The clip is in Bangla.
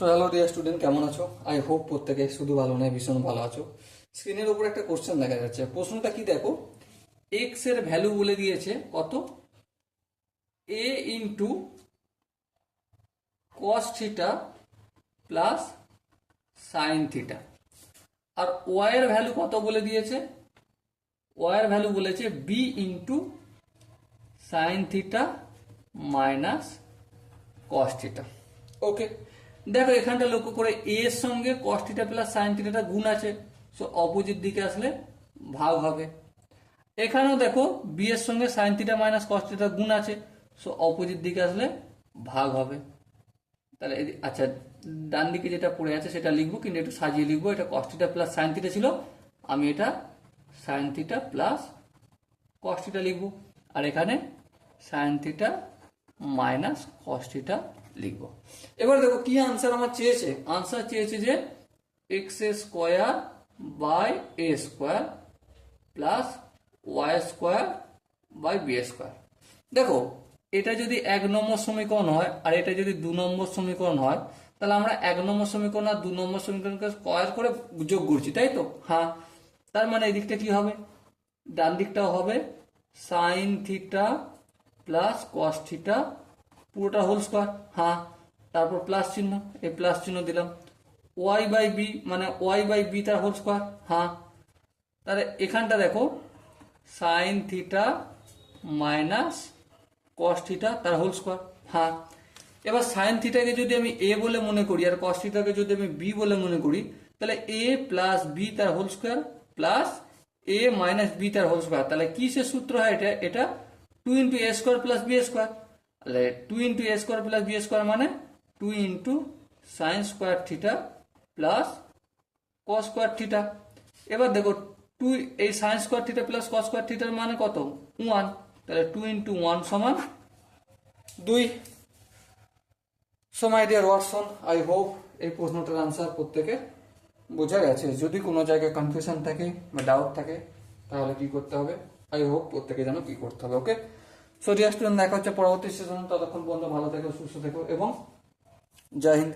সো হ্যালো ডিয়ার স্টুডেন্ট, কেমন আছো? আই হোপ প্রত্যেকে শুধু ভালো নয়, ভীষণ ভালো আছো। স্ক্রিনের উপর একটা কোশ্চেন দেখা যাচ্ছে। প্রশ্নটা কি দেখো, এক্স এর ভ্যালু বলে দিয়েছে কত, a into cos theta plus sine theta, আর ওয়াই এর ভ্যালু কত বলে দিয়েছে, ওয়াই এর ভ্যালু বলেছে b into sine theta minus cos theta. Okay, দেখো এখানটা লক্ষ্য করে এ এর সঙ্গে কস থিটা প্লাস সাইন থিটাটা গুণ আছে, সো অপোজিট দিকে আসলে ভাগ হবে। এখানেও দেখো বি এর সঙ্গে sign theta minus cos theta গুণ আছে, সো অপোজিট দিকে আসলে ভাগ হবে। তাহলে আচ্ছা, ডান দিকে যেটা পড়ে আছে সেটা লিখবো, কিন্তু একটু সাজিয়ে লিখবো। এটা কস থিটা প্লাস সাইন থিটা ছিল, আমি এটা sine theta plus cos theta লিখবো, আর এখানে sign theta minus cos theta লিখবো। এবার দেখো কি আনসার আমার চেয়েছে। আনসার চেয়েছে যে X square by A square plus Y square by B square. দেখো এটা যদি 1 নম্বর সমীকরণ হয় আর এটা যদি 2 নম্বর সমীকরণ হয়, তাহলে আমরা 1 নম্বর সমীকরণ আর 2 নম্বর সমীকরণকে স্কোয়ার করে যোগ করছি, তাই তো? হ্যাঁ, তার মানে এই দিকটা কি হবে, ডান দিকটাও হবে sine theta plus cos theta পুরোটা হোল স্কোয়ার। হ্যাঁ, তারপর প্লাস চিহ্ন, এই প্লাস চিহ্ন দিলাম, ওয়াই বাই বি মানে ওয়াই বাই বি তার হোল স্কোয়ার। হ্যাঁ, তাহলে এখানটা দেখো sign theta minus cos theta তার হোল স্কোয়ার। হ্যাঁ, এবার সাইন থিটাকে যদি আমি এ বলে মনে করি আর কস থিটাকে যদি আমি বি বলে মনে করি, তাহলে এ প্লাস বি তার হোল স্কোয়ার প্লাস এ মাইনাস বি তার হোল স্কোয়ার। তাহলে কি সে সূত্র হয় এটা, এটা 2 ইন্টু এ স্কোয়ার প্লাস বি স্কোয়ার। তাহলে 2 ইন্টু এ স্কোয়ার প্লাস বি স্কোয়ার মানে 2 into sine square theta plus cos square theta. এবার দেখো 2, এই sine square theta plus cos square থিটার মানে কত, 1। তাহলে 2 ইন্টু 1 সমান 2। So my dear Watson, I hope এই প্রশ্নটার আনসার প্রত্যেকে বোঝা গেছে। যদি কোনো জায়গায় কনফিউশন থাকে বা ডাউট থাকে তাহলে কি করতে হবে, আই হোপ প্রত্যেকে জানো কি করতে হবে। ওকে, সো ডিয়ার স্টুডেন্ট, দেখা হচ্ছে পরবর্তী সেশনে। ততক্ষণ পর্যন্ত ভালো থেকো, সুস্থ থেকো এবং জয় হিন্দ।